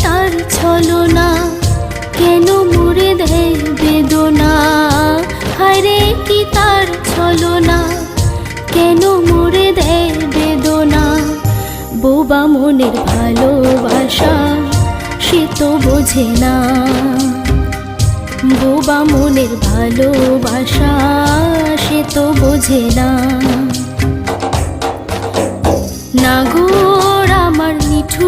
তার ছলনা, কেন মুড়ে দেয় বেদনা। হায়রে কি তার ছলনা, কেন মুড়ে দেয় বেদনা। বোবা মনের ভালোবাসা সে তো বোঝে না, বোবা মনের ভালোবাসা সে তো বোঝে না। নাগর আমার নিঠুর